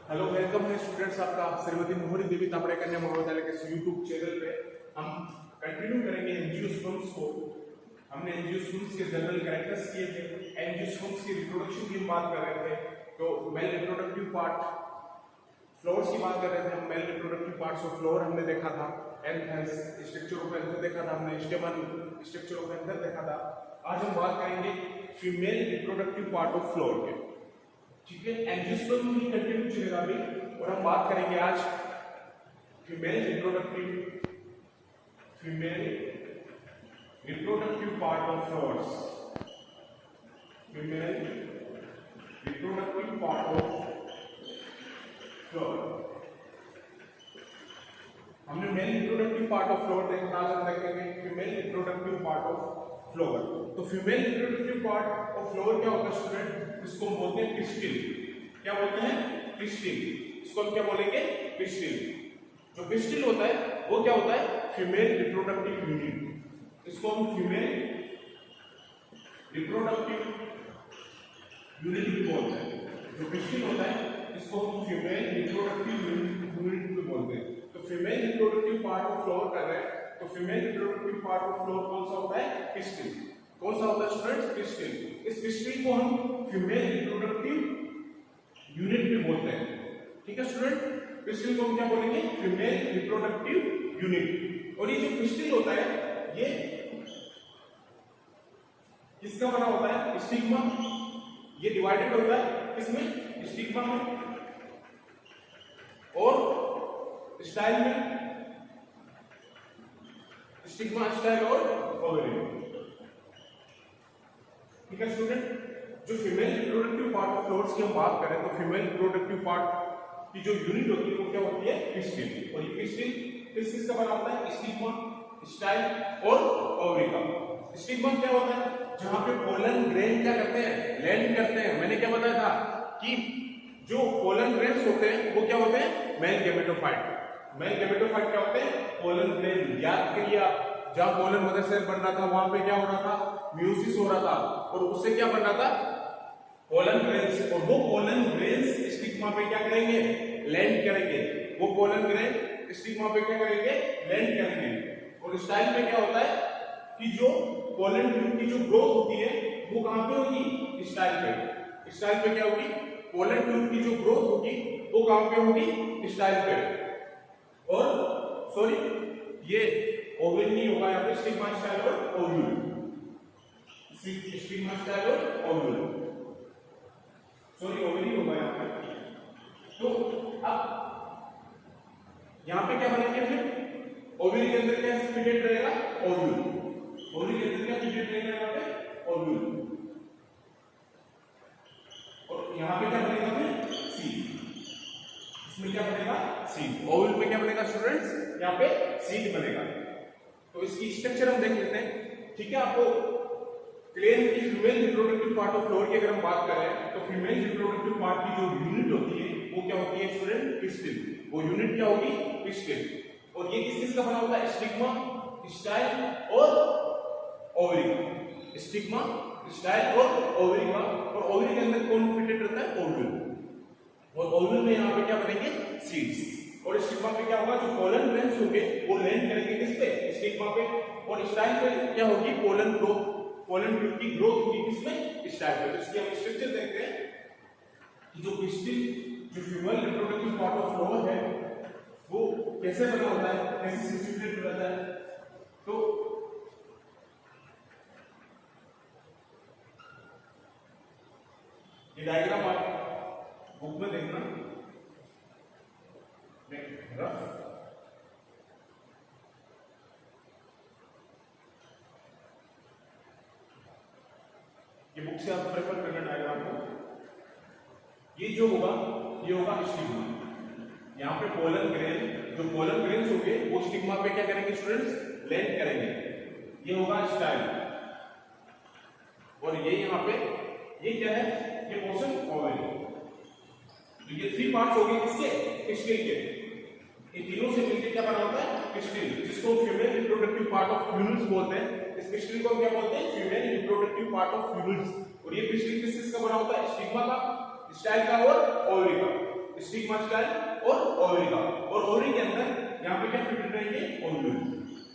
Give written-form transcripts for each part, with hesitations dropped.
Hello welcome है students आपका श्रीमती मोहरी देवी तापड़े कन्या महाविद्यालय के यूट्यूब चैनल पे हम कंटिन्यू करेंगे एंजियोस्पर्म्स को। हमने एंजियोस्पर्म्स के जनरल कैरेक्टर्स किए थे, एंजियोस्पर्म्स की रिप्रोडक्शन की बात कर रहे थे, तो मेल रिप्रोडक्टिव पार्ट फ्लोर्स की बात कर रहे थे। हम male reproductive parts of flower हमने देखा था, एंथस स्ट्रक्चर ऑफ एंथर देखा था हमने, स्टेमन स्ट्रक्चर ऑफ एंथर देखा था। आज हम बात करेंगे female reproductive part of floor के, ठीक है। एंजियोस्पर्म ही कंटिन्यू चलेगा अभी, और हम बात करेंगे आज female reproductive part of flowers, female reproductive part of flower. हमने male reproductive part of flower देखा, आज हम देखेंगे female reproductive part of flower. तो female reproductive part of flower क्या होता है स्टूडेंट? इसको हम बोलते हैं पिस्टिल। क्या बोलते हैं? पिस्टिल। इसको हम क्या बोलेंगे? पिस्टिल। जो पिस्टिल होता है वो क्या होता है? Female reproductive unit. इसको हम फीमेल रिप्रोडक्टिव यूनिट भी बोलते हैं। जो पिस्टिल होता है इसको हम फीमेल रिप्रोडक्टिव यूनिट भी बोलते हैं। तो female reproductive part of floor कर रहे हैं, तो female reproductive part of floor कौन सा होता है? पिस्टिल। कौन सा होता है स्टूडेंट्स? पिस्टिल। इस पिस्टिल को हम फीमेल रिप्रोडक्टिव यूनिट भी बोलते हैं, ठीक है स्टूडेंट। पिस्टिल को हम क्या बोलेंगे? Female reproductive unit. और ये जो पिस्टिल होता है ये किसका बना होता है? स्टिग्मा। ये डिवाइडेड होता है किसमें? स्टिग्मा में और स्टाइल में, स्टिग्मा, स्टाइल और ओवरी में, ठीक है स्टूडेंट। जो female reproductive part of floors की हम बात करें तो फीमेल रिप्रोडक्टिव पार्ट की जो यूनिट होती है वो क्या होती है? पिस्टिल। और ये पिस्टिल किसका बना होता है? स्टिग्मा, स्टाइल और ओवरी का। स्टिग्मा क्या होता है? जहां पे पोलन ग्रेन क्या करते हैं? लैंड करते हैं। मैंने क्या बताया था कि जो पोलन ग्रेन्स होते हैं वो क्या होते हैं? Male gametophyte. मेल गैमेटोफाइट क्या होते हैं? Pollen grain. याद करिए आप, जहां पोलन मदर सेल बन रहा था वहां पे क्या हो रहा था? म्यूसिस हो रहा था, और उससे क्या बन रहा था? Pollen grains. और वो पोलन ग्रेन्स स्टिग्मा पे क्या करेंगे? लैंड करेंगे। वो पोलन ग्रेन स्टिग्मा पे क्या करेंगे? लैंड करेंगे। और स्टाइल में क्या होता है कि जो पोलन ट्यूब की जो ग्रोथ होती है वो कहां पे होगी? स्टाइल पे। स्टाइल पे क्या होगी? पोलन ट्यूब की जो ग्रोथ होगी वो कहां पे होगी? स्टाइल पे। और सॉरी, ये ओवल नहीं होगा यहाँ पे, स्टिग्मा, स्टाइल और ओव्यूल। स्टिग्मा, स्टाइल और ओव्यूल, सॉरी ओवल नहीं होगा यहाँ पे। तो अब यहाँ पे क्या बनेंगे फिर? ओवल के अंदर क्या फिटेड रहेगा? ओव्यूल। ओवल के अंदर क्या फिटेड रहेगा यहाँ पे? ओव्यूल। और यहाँ पे क्या बनेगा फिर? सीड। इसमें क्या बनेगा? सीड। ओवल में क्या बनेगा स्टूडेंट्स? यहाँ पे सीड बनेगा। तो इसकी स्ट्रक्चर हम देख लेते हैं, ठीक है। आपको क्लियर है कि female reproductive part of floor की अगर हम बात करें तो फीमेल रिप्रोडक्टिव पार्ट की जो यूनिट होती है वो क्या होती है स्टूडेंट? पिस्टिल। वो यूनिट क्या होगी? पिस्टिल। और ये किस का बना होता है? स्टिग्मा, स्टाइल और ओवरी। स्टिग्मा, स्टाइल और ओवरी का। और ओवरी के अंदर कौन फिटेड रहता है? ओव्यूल। और ओव्यूल में यहाँ पे क्या बनेंगे? सीड्स। और स्टिग्मा पे क्या होगा? जो पोलन ग्रेन्स होंगे वो लैंड करेंगे किस पे? स्टिग्मा पे। और स्टाइल पे क्या होगी? पोलन ग्रोथ, पोलन ट्यूब की ग्रोथ होगी किसमें? स्टाइल पे। तो इसकी हम स्ट्रक्चर देखते हैं कि जो पिस्टिल, जो female reproductive part of floor है वो कैसे बना होता है, कैसे सिचुएटेड रहता है। तो ये डायग्राम आप बुक में देखना, ये बुक से आप प्रेफर करना डायग्राम को। ये जो होगा ये होगा स्टिग्मा। यहाँ पे पोलन ग्रेन, जो पोलन ग्रेन्स होंगे वो स्टिग्मा पे क्या करेंगे स्टूडेंट्स? लैंड करेंगे। ये होगा स्टाइल। और ये यहाँ पे ये क्या है? ये पोर्शन ओवल। तो ये थ्री पार्ट्स हो गए किसके? पिस्टिल के। ये तीनों से मिलकर क्या बना होता है? पिस्टिल, जिसको female reproductive part of units बोलते हैं। इस पिस्टिल को क्या बोलते हैं? Female reproductive part of units. और ये पिस्टिल किस का बना होता है? स्टिग्मा का, स्टाइल का और ओवरी का। स्टिग्मा स्टिग्मा स्टाइल और ओवरी का। और ओवरी के अंदर यहाँ पे क्या फिटेड रहेंगे, ओव्यूल,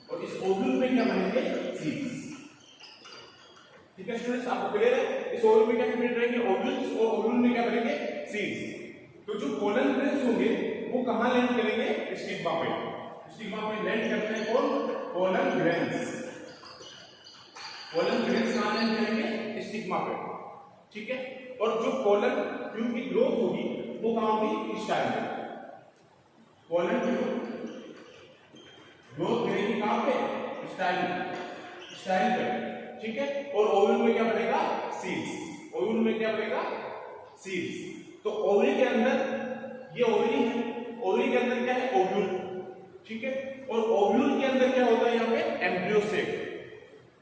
और इस ओव्यूल में क्या बनेंगे, सीड्स। ठीक है स्टूडेंट्स, आपको क्लियर है? इस ओव्यूल में क्या फिटेड रहेंगे, ओव्यूल्स, और ओव्यूल में क्या बनेंगे, सीड्स। तो जो पोलन ग्रेन्स होंगे वो कहां लैंड करेंगे, स्टिग्मा पे। स्टिग्मा पे लैंड करते हैं कौन, पोलन ग्रेन्स। पोलन ग्रेन्स कहां लैंड करेंगे, स्टिग्मा पे। ठीक है, और जो पोलन ट्यूब की ग्रोथ होगी वो कहां होगी, स्टाइल में। पोलन ट्यूब ग्रोथ करेगी कहां पे, स्टाइल में, स्टाइल पे। ठीक है, और ओव्यूल में क्या बनेगा, सीड्स। ओव्यूल में क्या बनेगा, सीड्स। तो ओवरी के अंदर ये ओवरी है, ओवरी के अंदर क्या है, ओव्यूल। ठीक है, और ओव्यूल के अंदर क्या होता है, यहाँ पे एम्ब्रियो सेक।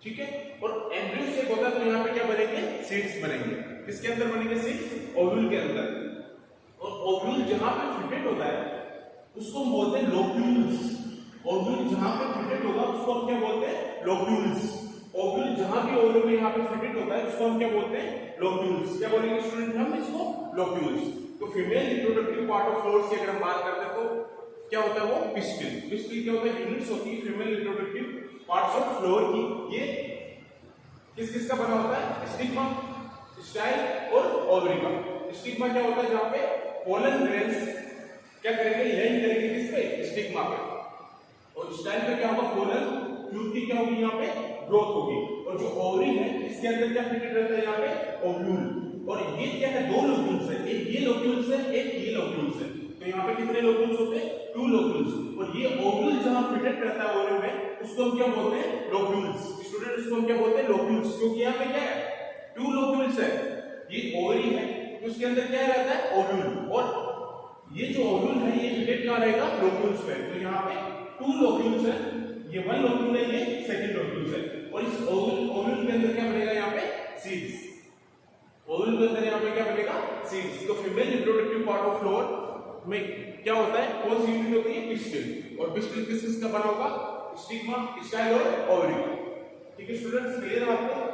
ठीक है, और एम्ब्रियो सेक होता है तो यहाँ पे क्या बनेंगे, सीड्स बनेंगे। किसके अंदर बनेंगे सीड्स, ओव्यूल के अंदर। और ओव्यूल जहां पे फिटेड होता है उसको हम बोलते हैं लोक्यूल्स। ओव्यूल जहां पे फिटेड होगा उसको हम क्या बोलते हैं, लोक्यूल्स। ओव्यूल जहां भी ओव्यूल में यहाँ पे फिटेड होता है उसको हम क्या बोलते हैं, लोक्यूल्स। क्या बोलेंगे स्टूडेंट हम इसको, लोक्यूल्स। तो female reproductive part of floors की अगर हम बात करते हैं तो क्या होता है वो, पिस्टिल। पिस्टिल क्या होता है, यूनिट्स होती है female reproductive parts of floor की। ये किस किस का बना होता है, स्टिग्मा, स्टाइल और ओवरी का। स्टिग्मा क्या होता है, जहां पे पोलन ग्रेन्स क्या करेंगे, लैंड करेंगे किस पे, स्टिग्मा पे। और स्टाइल पे क्या होगा, पोलन ट्यूब की क्या होगी, यहाँ पे ग्रोथ होगी। और जो ओवरी है इसके अंदर क्या फिटेड रहता है, यहाँ पे ओव्यूल। और ये क्या है, दो लोक्यूल्स है, एक ये लोक्यूल्स है, एक ये लोक्यूल्स है। तो यहाँ पे कितने लोक्यूल्स होते हैं, 2 लोक्यूल्स। और ये ओव्यूल जहां फिटेड रहता है ओवरी में उसको हम क्या बोलते हैं, लोक्यूल्स। स्टूडेंट इसको हम क्या बोलते हैं, लोक्यूल्स, क्योंकि यहाँ पे क्या है, 2 लोक्यूल्स है। ये ओवरी है तो उसके अंदर क्या रहता है, ओव्यूल। और ये जो ओव्यूल है ये फिटेड कहां रहेगा, लोक्यूल्स में। तो यहाँ पे 2 लोक्यूल्स है, ये 1 लोक्यूल है, ये सेकंड लोक्यूल्स है। और इस ओव्यूल के अंदर क्या बनेगा, यहाँ पे सीड्स। ओव्यूल के अंदर यहाँ पे क्या बनेगा, सीड्स। तो female reproductive part of floor में क्या होता है, कौन सी यूनिट होती है, पिस्टिल। और पिस्टिल किस किस का बना होगा, स्टिग्मा, स्टाइल और ओवरी। ठीक है स्टूडेंट्स, क्लियर है आपको?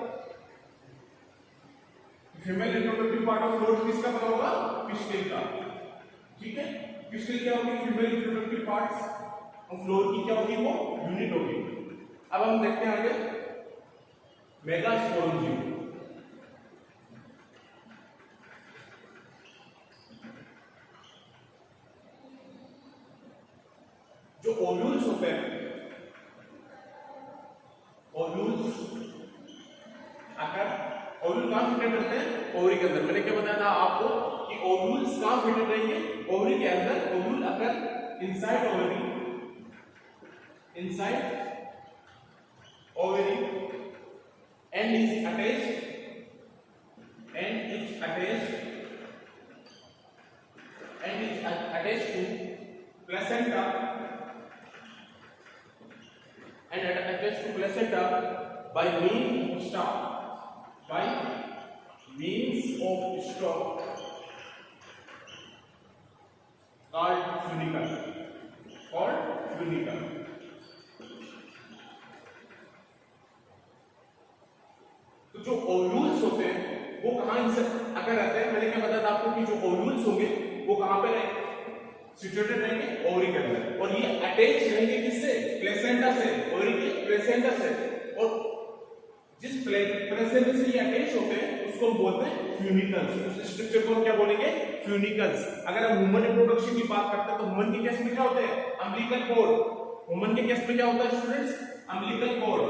Female reproductive part of floor किसका बना होगा, पिस्टिल का। ठीक है, पिस्टिल क्या होगी, female reproductive parts of floor की क्या होगी, वो यूनिट होगी। अब हम देखते हैं आगे मेगास्पोरेंजियम। जो ओव्यूल्स होते हैं, ओव्यूल्स अगर ओव्यूल कहां फिटेड रहते हैं, ओवरी के अंदर। मैंने क्या बताया था आपको कि ओव्यूल्स कहां फिटेड रहेंगे, ओवरी के अंदर। ओव्यूल अगर inside ovary, inside ovary and is attached to placenta by means of stalk called funicle. तो जो ओव्यूल्स होते हैं वो कहां अगर रहते हैं, मैंने क्या बताया था आपको कि जो ओव्यूल्स होंगे वो कहां पे रहेंगे, सिचुएटेड रहेंगे ओवरी के अंदर। और ये अटैच रहेंगे किससे, प्लेसेंटा से, ओवरी के प्लेसेंटा से। और जिस प्लेसेंटा से ये अटैच होते हैं उसको हम बोलते हैं फ्यूनिकल्स। उस स्ट्रक्चर को हम क्या बोलेंगे, फ्यूनिकल्स। अगर हम ह्यूमन रिप्रोडक्शन की बात करते हैं तो ह्यूमन के केस में क्या होते हैं, अम्बिलिकल कोर्ड। ह्यूमन के केस में क्या होता है स्टूडेंट्स, अम्बिलिकल कोर्ड,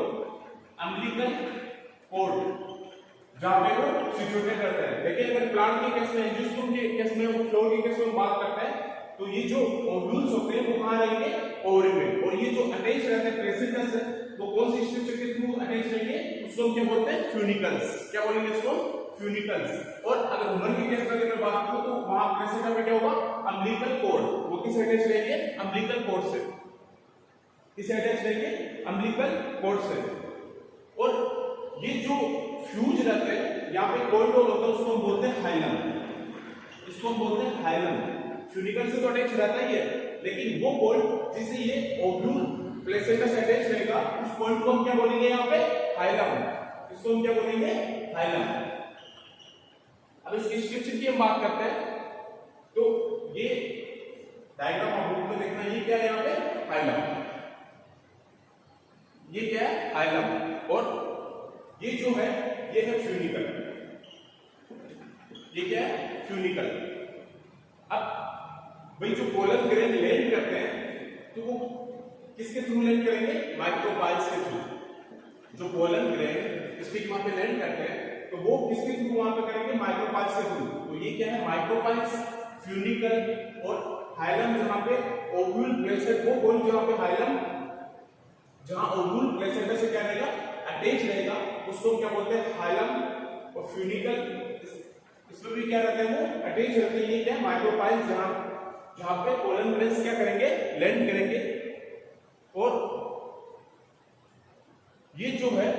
जहां पे वो सिचुएटेड रहता है। लेकिन अगर प्लांट के केस में, एंजियोस्पर्म के केस में, फ्लोर के केस में बात करते हैं तो ये जो ओव्यूल्स होते हैं वो कहां रहेंगे, ओवरी में। और ये जो अटैच रहते हैं प्लेसेंटा से, वो कौन सी स्ट्रक्चर के थ्रू अटैच रहेंगे, उसको हम क्या बोलते हैं, फ्यूनिकल्स। क्या बोलेंगे इसको, फ्यूनिकल्स। और अगर ह्यूमन के केस में अगर बात करूं तो वहां प्लेसेंटा में क्या होगा, अम्बिलिकल कोर्ड। वो किस अटैच रहेंगे, अम्बिलिकल कोर्ड से। किसे अटैच रहेंगे, अम्बिलिकल कोर्ड से। और ये जो फ्यूज रहते हैं, यहाँ पे कोई होल होता है उसको हम बोलते हैं हाइलम। इसको हम बोलते हैं हाइलम। फ्यूनिकल से तो अटैच रहता ही है, लेकिन वो पॉइंट जिसे ये ओव्यूल प्लेसेंटा से अटैच रहेगा उस पॉइंट को हम क्या बोलेंगे, यहाँ पे हाइलम। इसको हम क्या बोलेंगे, हाइलम। अब इसके स्ट्रक्चर की हम बात करते हैं तो ये डायग्राम आप बुक में देखना, ये क्या है यहाँ पे हाइलम, ये क्या है हाइलम, और ये जो है ये है फ्यूनिकल, ये क्या है फ्यूनिकल। अब भाई जो पोलन ग्रेन लैंड करते हैं तो वो किसके थ्रू लैंड करेंगे, माइक्रोपाइल्स के थ्रू। जो पोलन ग्रेन स्टिग्मा पे लैंड करते हैं तो वो किसके थ्रू वहां पे करेंगे, माइक्रोपाइल्स के थ्रू। तो ये क्या है माइक्रोपाइल्स, फ्यूनिकल और हाइलम, जहां पे ओव्यूल प्लेसेंटा, वो बोल जहां पे हाइलम, जहां ओव्यूल प्लेसेंटा से क्या रहेगा अटैच रहेगा, उसको क्या बोलते हैं हाइलम। और फ्यूनिकल इसमें भी क्या रहते हैं वो अटैच रहते हैं, ये क्या माइक्रोपाइल्स, जहां पे पोलन ग्रेन्स क्या करेंगे लैंड करेंगे। और ये जो है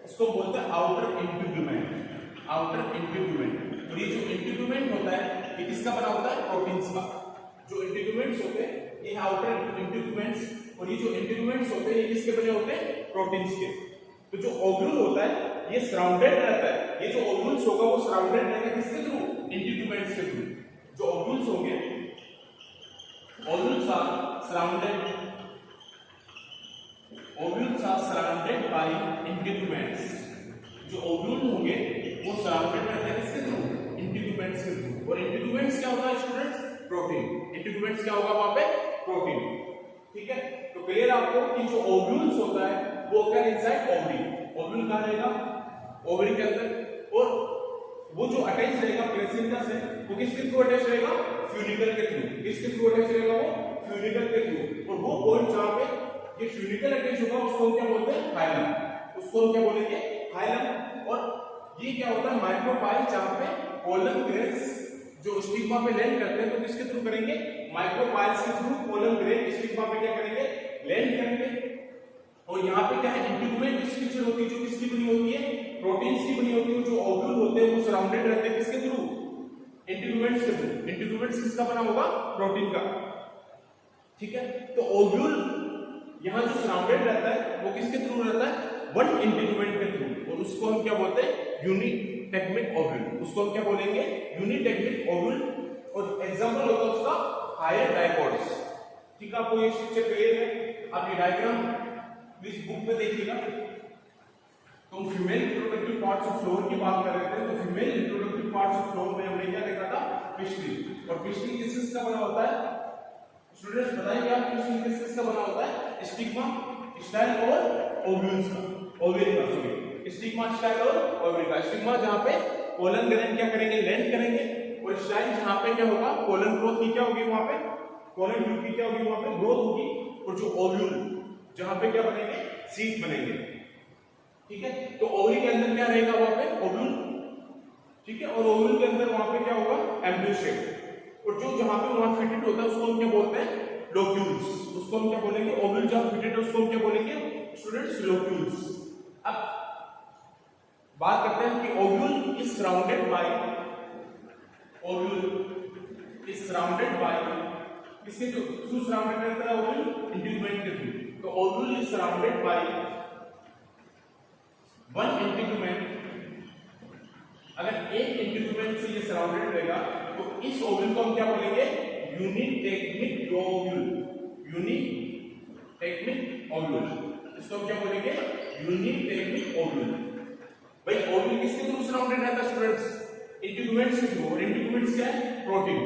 इसको बोलते हैं आउटर इंटीग्यूमेंट, आउटर इंटीग्यूमेंट। और ये जो इंटीग्यूमेंट होता है ये किसका बना होता है, प्रोटीन्स का। जो इंटीग्यूमेंट्स होते हैं ये आउटर इंटीग्यूमेंट्स, और ये जो इंटीग्यूमेंट्स होते हैं ये किसके बने होते हैं, प्रोटीन्स के। तो जो ओव्यूल होता है ये सराउंडेड रहता है, ये जो ओव्यूल्स होगा वो सराउंडेड रहेगा किसके थ्रू, इंटीग्यूमेंट्स के थ्रू। जो ओव्यूल्स होंगे, ovules are surrounded, ovules are surrounded by integuments. जो ओव्यूल होंगे वो सराउंडेड रहते हैं किसके थ्रू, इंटीग्यूमेंट्स के थ्रू। और इंटीग्यूमेंट्स क्या होता है स्टूडेंट्स, प्रोटीन। इंटीग्यूमेंट्स क्या होगा वहां पे, प्रोटीन। ठीक है, तो क्लियर आपको कि जो ओव्यूल्स होता है वो क्या इनसाइड ओवरी, ओव्यूल कहां रहेगा, ओवरी के अंदर। और वो जो अटैच रहेगा प्लेसेंटा से वो किसके थ्रू अटैच रहेगा, फ्यूनिकल के थ्रू। किसके थ्रू अटैच रहेगा वो, फ्यूनिकल के थ्रू। और वो पॉइंट जहां पे ये फ्यूनिकल अटैच होगा उसको हम क्या बोलते हैं हाइलम, उसको हम क्या बोलेंगे हाइलम। और ये क्या होता है माइक्रोपाइल, जहां पे पोलन ग्रेन्स जो स्टिग्मा पे लैंड करते हैं तो किसके थ्रू करेंगे, माइक्रोपाइल्स के थ्रू पोलन ग्रेन स्टिग्मा पे क्या करेंगे लैंड करेंगे। और यहाँ पे क्या है इंटीग्यूमेंट स्ट्रक्चर होती है जो किसकी बनी होती है, प्रोटीन्स की बनी होती है। जो ओव्यूल होते हैं वो सराउंडेड रहते हैं किसके थ्रू, इंटीग्यूमेंट्स के थ्रू। इंटीग्यूमेंट्स किसका बना होगा, प्रोटीन का। ठीक है, तो ओव्यूल यहाँ जो सराउंडेड रहता है वो किसके थ्रू रहता है, वन इंटीग्यूमेंट के थ्रू। और उसको हम क्या बोलते हैं, यूनिटेग्मिक ओव्यूल। उसको हम क्या बोलेंगे, यूनिटेग्मिक ओव्यूल। और एग्जांपल होता है उसका हायर डायकोट्स। ठीक है, आपको ये स्ट्रक्चर क्लियर है। आप ये डायग्राम इस बुक में देखिएगा। तो female reproductive parts of floor की बात कर रहे थे, तो female reproductive parts of floor में हमने क्या देखा था, पिस्टिल। और पिस्टिल किस का बना होता है स्टूडेंट्स, बताइए आप, पिस्टिल किस का बना होता है, स्टिग्मा, स्टाइल और ओव्यूल्स का, ओवरी का, सॉरी स्टिग्मा, स्टाइल और ओवरी का। स्टिग्मा जहां पे पोलन ग्रेन क्या करेंगे लैंड करेंगे, और स्टाइल जहां पे क्या होगा, पोलन ग्रोथ की क्या होगी वहां पे, पोलन ट्यूब की क्या होगी वहां पे ग्रोथ होगी। और जो ओव्यूल जहां पे क्या बनेंगे, सीड बनेंगे। ठीक है, तो ओवरी के अंदर क्या रहेगा वहां पे, ओव्यूल। ठीक है, और ओव्यूल के अंदर वहां पे क्या होगा, एम्ब्रियो शेप। और जो जहां पे वहां फिटेड होता है उसको हम क्या बोलते हैं, लोक्यूल्स। उसको हम क्या बोलेंगे, ओव्यूल जहां फिटेड है उसको हम क्या बोलेंगे स्टूडेंट्स, लोक्यूल्स। अब बात करते हैं कि ovule is surrounded by, ovule is surrounded by किसके थ्रू सराउंडेड रहता है ओव्यूल, इंटीग्यूमेंट के थ्रू। तो ovule is surrounded by one integument. अगर एक इंटीग्यूमेंट से ये सराउंडेड रहेगा तो इस ओव्यूल को हम क्या बोलेंगे, यूनिटेग्मिक ओव्यूल, यूनिटेग्मिक ओव्यूल। इसको हम क्या बोलेंगे, यूनिटेग्मिक ओव्यूल। भाई ओव्यूल किसके थ्रू सराउंडेड रहता है स्टूडेंट्स, इंटीग्यूमेंट्स के थ्रू। और इंटीग्यूमेंट्स क्या है, प्रोटीन।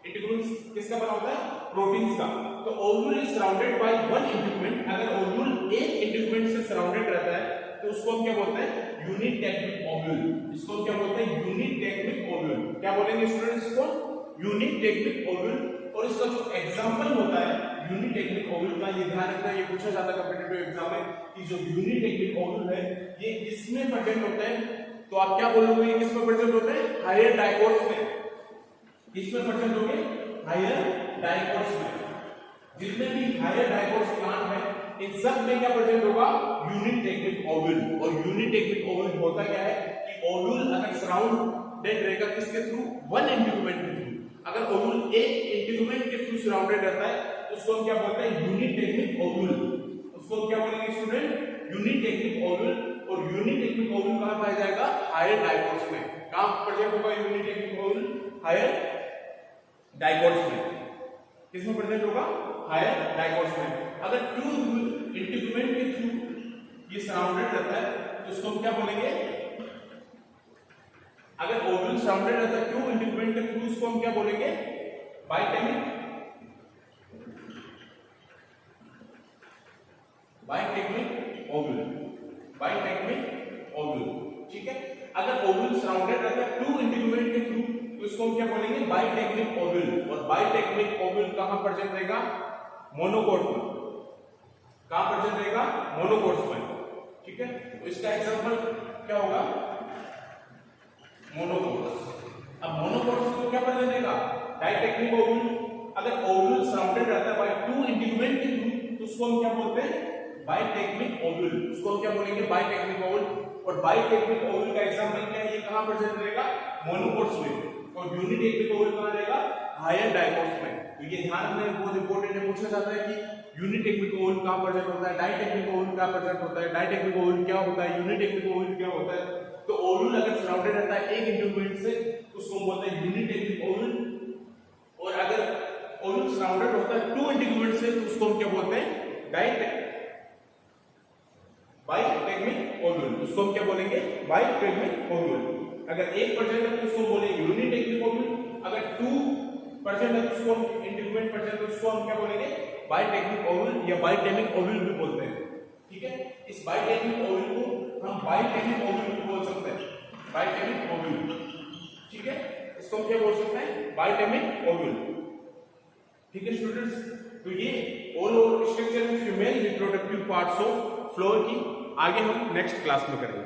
इंटीग्यूमेंट्स किसका बना होता है, प्रोटीन्स का। तो ovule is surrounded by one integument. अगर ओव्यूल एक इंटीग्यूमेंट से सराउंडेड रहता है तो उसको हम क्या बोलते हैं, यूनिटेग्मिक ओव्यूल। इसको हम क्या बोलते हैं, यूनिटेग्मिक ओव्यूल। क्या बोलेंगे स्टूडेंट्स, इसको यूनिटेग्मिक ओव्यूल। और इसका जो एग्जांपल होता है यूनिटेग्मिक ओव्यूल का, ये ध्यान रखना, ये पूछा जाता है कॉम्पिटिटिव एग्जाम में कि जो यूनिटेग्मिक ओव्यूल है ये किसमें प्रेजेंट होता है। तो आप क्या बोलोगे, ये किसमें प्रेजेंट होता है, हायर डायकोट्स में। किसमें प्रेजेंट होंगे, हायर डायकोट्स में। जितने भी हायर डायकोट्स प्लांट है इन सब में क्या प्रेजेंट होगा, यूनिटेग्मिक ओव्यूल। और यूनिटेग्मिक ओव्यूल होता क्या है कि ओव्यूल अगर सराउंडेड रहेगा किसके थ्रू, वन इंटीग्यूमेंट के थ्रू। अगर ओव्यूल एक इंटीग्यूमेंट के थ्रू सराउंडेड रहता है तो उसको हम क्या बोलते हैं, यूनिटेग्मिक ओव्यूल। उसको हम क्या बोलेंगे स्टूडेंट, यूनिटेग्मिक ओव्यूल। और यूनिटेग्मिक ओव्यूल कहां पाया जाएगा, हायर डायकोट्स में। कहां प्रेजेंट होगा यूनिटेग्मिक ओव्यूल, हायर डायकोट्स में। किसमें प्रेजेंट होगा, हायर डाइकोट्स में। अगर टू इंटीग्यूमेंट के थ्रू ये सराउंडेड रहता है तो उसको हम क्या बोलेंगे, अगर ओवल सराउंडेड रहता है टू इंटीग्यूमेंट के थ्रू उसको हम क्या बोलेंगे, बाइटेमिक ओवल, बाइटेमिक ओवल, ठीक है। अगर ओवल सराउंडेड रहता है टू इंटीग्यूमेंट के थ्रू तो इसको हम क्या बोलेंगे, बाइटेक्निक ओवल। और बाइटेक्निक ओवल कहां प्रेजेंट रहेगा, मोनोकोट में। कहां प्रेजेंट रहेगा, मोनोकोट्स में, ठीक है। तो इसका एग्जांपल क्या होगा, मोनोकोट्स। अब मोनोकोट्स को क्या प्रेजेंट रहेगा, डाइटेक्निक ओवल। अगर ओवल सराउंडेड रहता है बाय टू इंटीग्यूमेंट के थ्रू तो उसको हम क्या बोलते हैं, बाइटेक्निक ओवल। उसको हम क्या बोलेंगे, बाइटेक्निक ओवल। और बाइटेक्निक ओवल का एग्जांपल क्या है, ये कहां प्रेजेंट रहेगा, मोनोकोट्स में। और यूनिटेक्निक ओवल कहां रहेगा, हायर डाइकोट्स में। तो ये ध्यान रखना बहुत इंपॉर्टेंट है, पूछा जाता है कि यूनिटेक्निक ओवल कहां प्रेजेंट होता है, डाइटेक्निक ओवल कहां प्रेजेंट होता है, डाइटेक्निक ओवल क्या होता है, यूनिटेक्निक ओवल क्या होता है। तो ओवल अगर सराउंडेड रहता है एक इंटीग्यूमेंट से तो उसको हम बोलते हैं यूनिटेक्निक ओवल। और अगर ओवल सराउंडेड होता है टू इंटीग्यूमेंट से तो उसको हम क्या बोलते हैं, बाइटेक्निक ओवल। उसको हम क्या बोलेंगे, बाइटेक्निक ओवल। अगर एक प्रेजेंट है तो उसको बोलेंगे यूनिटेक्निक ओवल। अगर टू प्रेजेंट है तो उसको हम इंटीग्यूमेंट प्रेजेंट है तो उसको हम क्या बोलेंगे, बाइटेक्निक ओवल या बाइटेमिक ओवल भी बोलते हैं, ठीक है। इस बाइटेक्निक ओवल को हम बाइटेमिक ओवल भी बोल सकते हैं, बाइटेमिक ओवल, ठीक है। इसको हम क्या बोल सकते हैं, बाइटेमिक ओवल, ठीक है स्टूडेंट्स। तो ये ऑल ओवर स्ट्रक्चर में female reproductive parts of floor की आगे हम नेक्स्ट क्लास में करेंगे।